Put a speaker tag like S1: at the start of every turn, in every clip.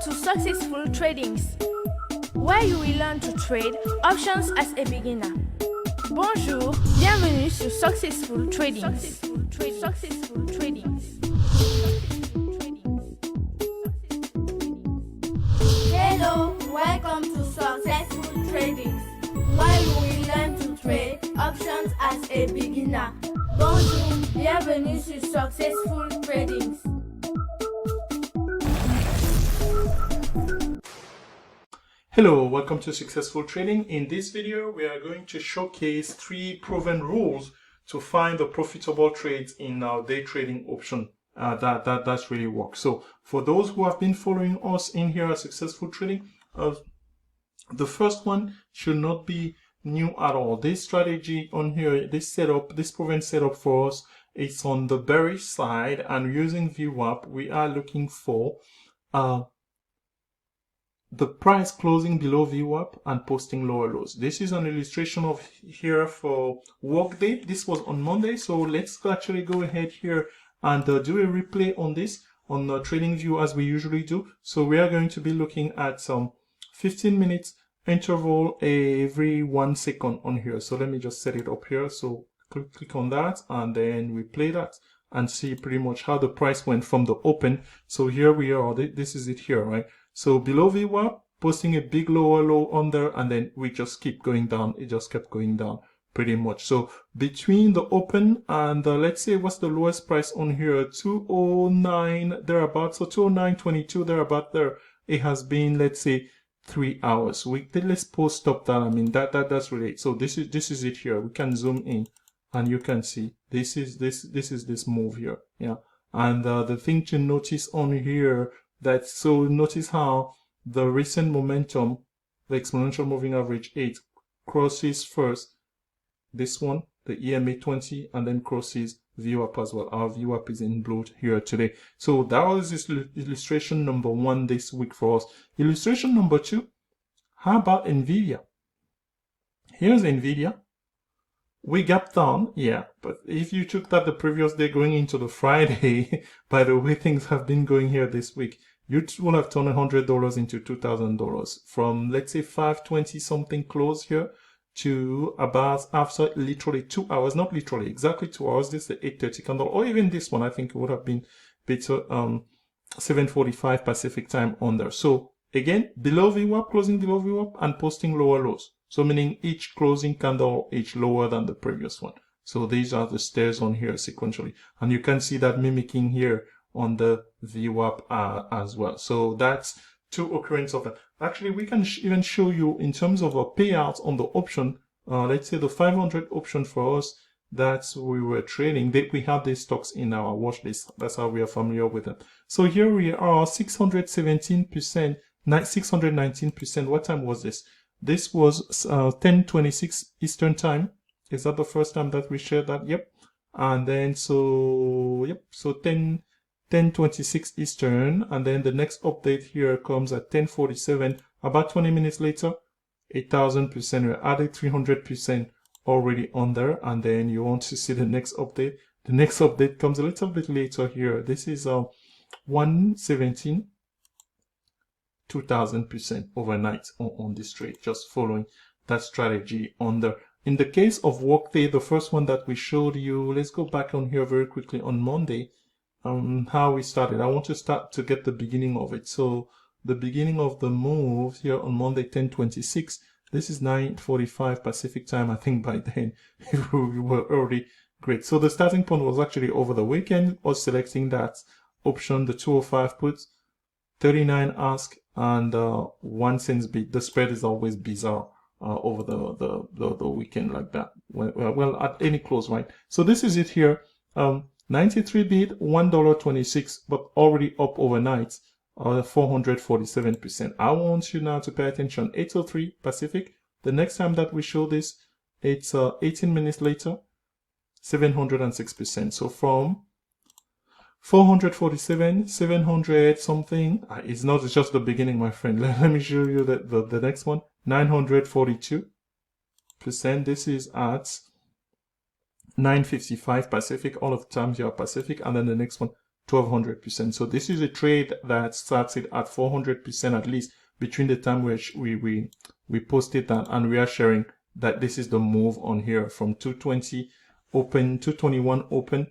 S1: to Successful Tradings, where you will learn to trade options as a beginner. Bonjour, bienvenue sur Successful Tradings. Successful Tradings.
S2: Hello, welcome to Successful Tradings, where you will learn to trade options as a beginner. Bonjour, bienvenue sur Successful Tradings.
S3: Hello, welcome to Successful Trading. In this video, we are going to showcase 3 proven rules to find the profitable trades in our day trading option. That really works. So for those who have been following us in here at Successful Trading, the first one should not be new at all. This strategy on here, this setup, this proven setup for us, it's on the bearish side, and using VWAP, we are looking for the price closing below VWAP and posting lower lows. This is an illustration of here for workday. This was on Monday, so let's actually go ahead here and do a replay on this on Tradingview as we usually do. So we are going to be looking at some 15 minutes interval every 1 second on here. So let me just set it up here. So click on that, and then we play that and see pretty much how the price went from the open. So here we are. This is it here, right? So below VWAP, posting a big lower low on there, and then we just keep going down. It just kept going down pretty much. So between the open and let's say what's the lowest price on here, 209 thereabout. So 209.22 thereabout there. It has been, let's say, 3 hours. Let's post stop that. I mean that's really it. So this is it here. We can zoom in and you can see this is this move here. Yeah. And the thing to notice on here, so notice how the recent momentum, the exponential moving average 8, crosses first this one, the EMA 20, and then crosses VWAP as well. Our VWAP is in blue here today. So that was this illustration number 1 this week for us. Illustration number 2, how about NVDA? Here's NVDA. We gapped down, yeah, but if you took that the previous day going into the Friday, by the way things have been going here this week, you would have turned $100 into $2,000 from, let's say, 520 something close here to about after literally 2 hours, not literally, exactly 2 hours. This is the 8:30 candle, or even this one, I think it would have been better, 7:45 Pacific time on there. So again, below VWAP, closing below VWAP and posting lower lows. So meaning each closing candle each lower than the previous one. So these are the stairs on here sequentially. And you can see that mimicking here on the VWAP as well. So that's 2 occurrences of that. Actually, we can even show you in terms of a payout on the option. Let's say the 500 option for us that we were trading. We have these stocks in our watch list. That's how we are familiar with them. So here we are, 617%, 619%. What time was this? This was 10:26 Eastern time. Is that the first time that we shared that? Yep. And then so 10:26 Eastern, and then the next update here comes at 10:47. About 20 minutes later, 8,000%. We added 300% already on there, and then you want to see the next update. The next update comes a little bit later here. This is 117. 2,000% overnight on this trade, just following that strategy on there. In the case of workday, the first one that we showed you, let's go back on here very quickly on Monday, how we started. I want to start to get the beginning of it. So the beginning of the move here on Monday, 10:26, this is 9:45 Pacific time. I think by then we were already great. So the starting point was actually over the weekend, was selecting that option, the 205 puts, 39 ask, and 1 cent bid. The spread is always bizarre over the weekend like that. Well, at any close, right? So this is it here. 93 bid, $1.26, but already up overnight, 447%. I want you now to pay attention. 8:03 Pacific. The next time that we show this, it's 18 minutes later, 706%. So from 447, 700 something. It's not just the beginning, my friend. Let me show you the next one. 942%. This is at 9:55 Pacific. All of the times you are Pacific. And then the next one, 1200%. So this is a trade that started at 400% at least between the time which we posted that, and we are sharing that this is the move on here from 220 open, 221 open,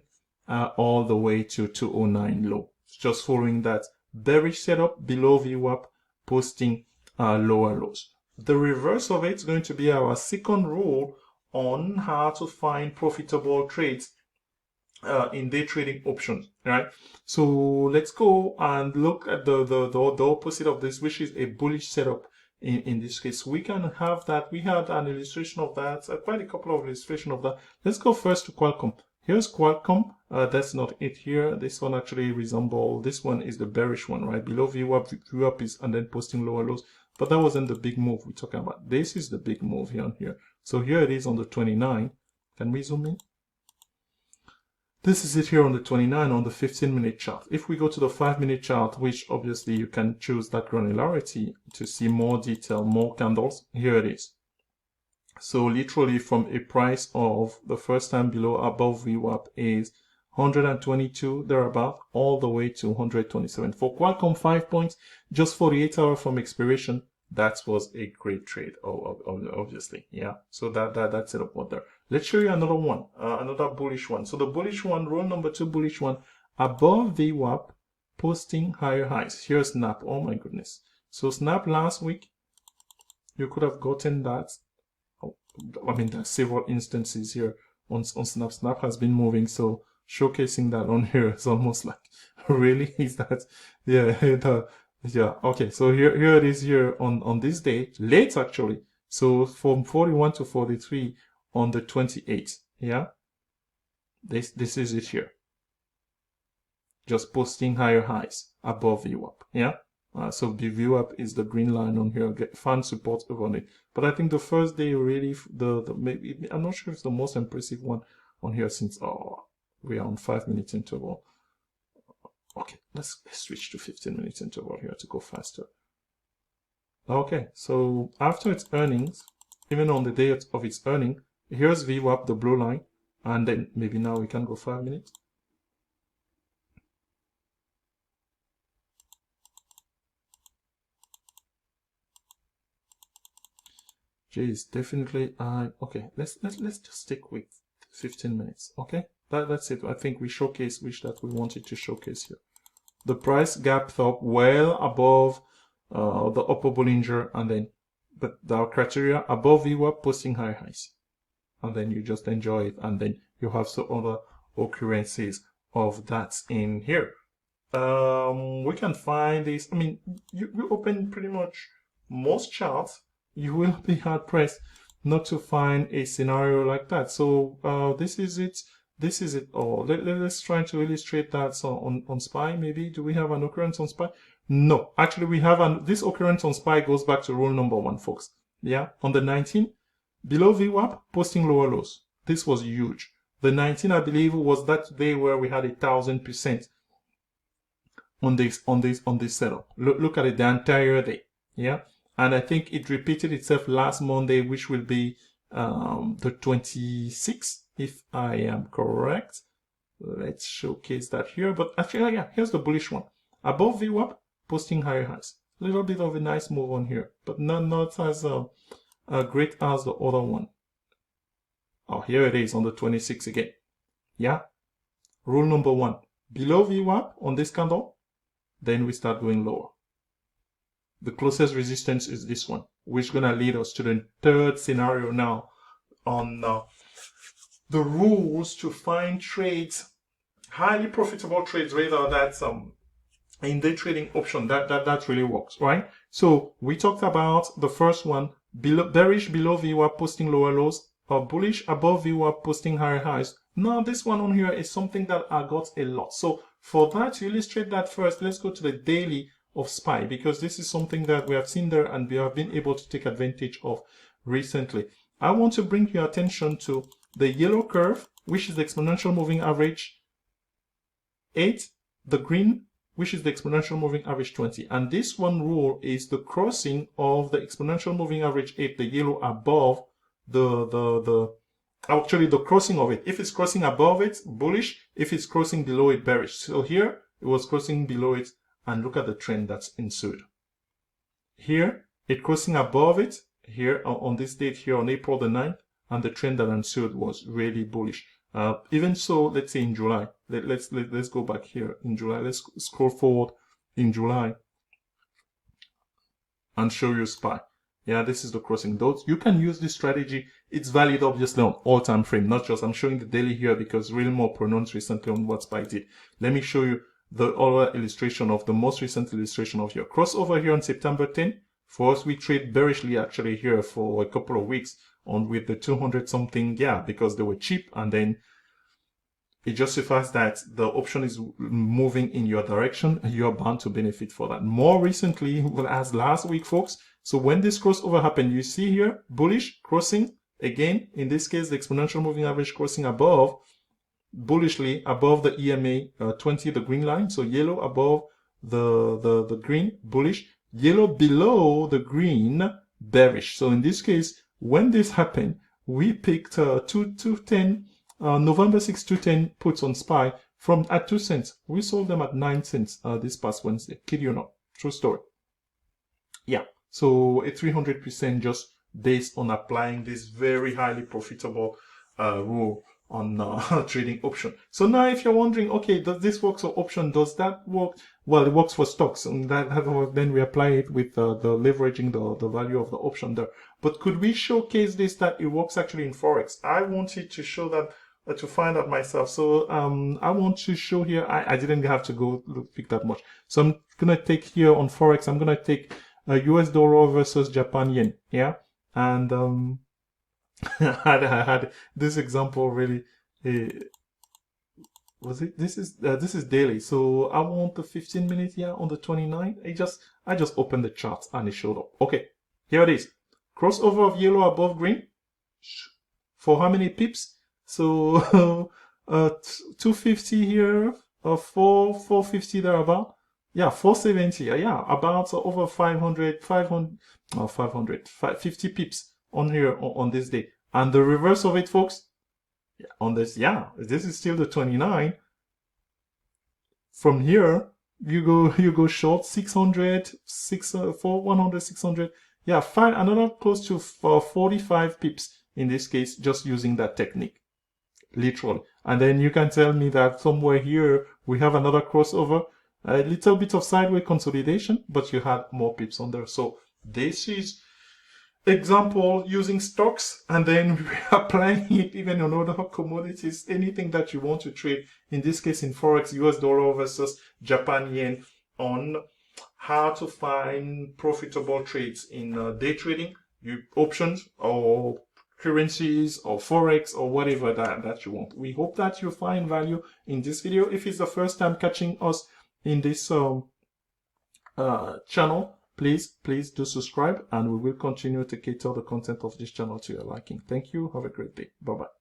S3: all the way to 209 low. Just following that bearish setup below VWAP, posting lower lows. The reverse of it is going to be our second rule on how to find profitable trades in day trading options, right? So let's go and look at the opposite of this, which is a bullish setup. In this case, we can have that. We had an illustration of that, quite a couple of illustrations of that. Let's go first to Qualcomm. Here's Qualcomm. That's not it here. This one actually resembles, this one is the bearish one, right? Below VWAP, VWAP is, and then posting lower lows. But that wasn't the big move we're talking about. This is the big move here on here. So here it is on the 29. Can we zoom in? This is it here on the 29 on the 15-minute chart. If we go to the 5-minute chart, which obviously you can choose that granularity to see more detail, more candles, here it is. So literally from a price of the first time below above VWAP is 122 thereabout, all the way to 127. For Qualcomm, 5 points, just 48 hours from expiration. That was a great trade, obviously. Yeah, so that's it up there. Let's show you another one, another bullish one. So the bullish one, row number 2 bullish one, above VWAP, posting higher highs. Here's Snap. Oh my goodness. So Snap last week, you could have gotten that. Oh, I mean, there's several instances here on Snap. Snap has been moving, so showcasing that on here is almost like, really? Is that? Yeah, yeah, okay, so here it is here on this day, late actually. So from 41 to 43 on the 28th, yeah? This is it here. Just posting higher highs above VWAP, yeah? So the VWAP is the green line on here, get fan support over it. But I think the first day really, maybe, I'm not sure if it's the most impressive one on here since, we are on 5-minute interval. Okay, let's switch to 15-minute interval here to go faster. Okay, so after its earnings, even on the day of its earning, here's VWAP, the blue line, and then maybe now we can go 5 minutes. Jeez, definitely. Okay, let's just stick with 15 minutes. Okay, that's it. I think we showcased which that we wanted to showcase here. The price gapped up well above the upper Bollinger, and then but the criteria above VWAP, posting high highs, and then you just enjoy it, and then you have some other occurrences of that in here. We can find this. I mean, you open pretty much most charts, you will be hard pressed not to find a scenario like that. So this is it. This is it all. Let's try to illustrate that. So on SPY, maybe. Do we have an occurrence on SPY? No. Actually, we have this occurrence on SPY goes back to rule number 1, folks. Yeah. On the 19, below VWAP, posting lower lows. This was huge. The 19, I believe, was that day where we had 1,000% on this setup. Look at it the entire day. Yeah. And I think it repeated itself last Monday, which will be the 26th. If I am correct. Let's showcase that here. But actually, yeah, here's the bullish one. Above VWAP, posting higher highs. A little bit of a nice move on here, but not as great as the other one. Oh, here it is on the 26th again. Yeah. Rule number 1. Below VWAP on this candle, then we start going lower. The closest resistance is this one, which is going to lead us to the third scenario now on the rules to find trades, highly profitable trades, rather that's in day trading option that really works, right? So we talked about the first one, bearish below VWAP, posting lower lows, or bullish above VWAP, posting higher highs. Now this one on here is something that I got a lot. So for that, to illustrate that first, let's go to the daily of SPY, because this is something that we have seen there and we have been able to take advantage of recently. I want to bring your attention to the yellow curve, which is the exponential moving average 8, the green, which is the exponential moving average 20. And this one rule is the crossing of the exponential moving average 8, the yellow above the actually the crossing of it. If it's crossing above it, bullish. If it's crossing below it, bearish. So here it was crossing below it, and look at the trend that's ensued. Here it crossing above it here on this date here on April the 9th, and the trend that ensued was really bullish. Even so, let's say in July, let's go back here in July. Let's scroll forward in July and show you SPY. Yeah, this is the crossing. Those you can use this strategy. It's valid obviously on all time frame, not just I'm showing the daily here because really more pronounced recently on what SPY did. Let me show you the other illustration of the most recent illustration of your crossover here on September 10. For us, we trade bearishly actually here for a couple of weeks on with the 200 something, yeah, because they were cheap, and then it justifies that the option is moving in your direction. You're bound to benefit for that. More recently, well, as last week, folks. So when this crossover happened, you see here, bullish crossing again. In this case, the exponential moving average crossing above, bullishly above the EMA 20, the green line. So yellow above the green, bullish. Yellow below the green, bearish. So in this case, when this happened, we picked 210. November 6, 210 puts on SPY from at 2 cents. We sold them at 9 cents this past Wednesday. Kid you not. True story. Yeah. So a 300% just based on applying this very highly profitable rule on trading option. So now if you're wondering, okay, does this work for option? Does that work? Well, it works for stocks, and then we apply it with the leveraging the value of the option there. But could we showcase this that it works actually in Forex? I wanted to show that to find out myself. So I want to show here, I didn't have to go pick that much. So I'm going to take here on Forex, I'm going to take US dollar versus Japan yen. Yeah. And I had this example really, was it? This is daily. So I want the 15 minute here on the 29th. I just opened the chart and it showed up. Okay. Here it is. Crossover of yellow above green. For how many pips? So 250 here, 450 there about. Yeah, 470. Yeah, about over 50 pips on here on this day. And the reverse of it, folks, on this, yeah, this is still the 29. From here, you go short 600, 100, 600. Yeah, another close to 45 pips in this case, just using that technique. Literally. And then you can tell me that somewhere here we have another crossover, a little bit of sideways consolidation, but you had more pips on there. So this is example using stocks, and then we're applying it even on other commodities, anything that you want to trade. In this case, in Forex, US dollar versus Japan yen, on how to find profitable trades in day trading, options or currencies or Forex or whatever that you want. We hope that you find value in this video. If it's the first time catching us in this channel, please do subscribe, and we will continue to cater the content of this channel to your liking. Thank you. Have a great day. Bye-bye.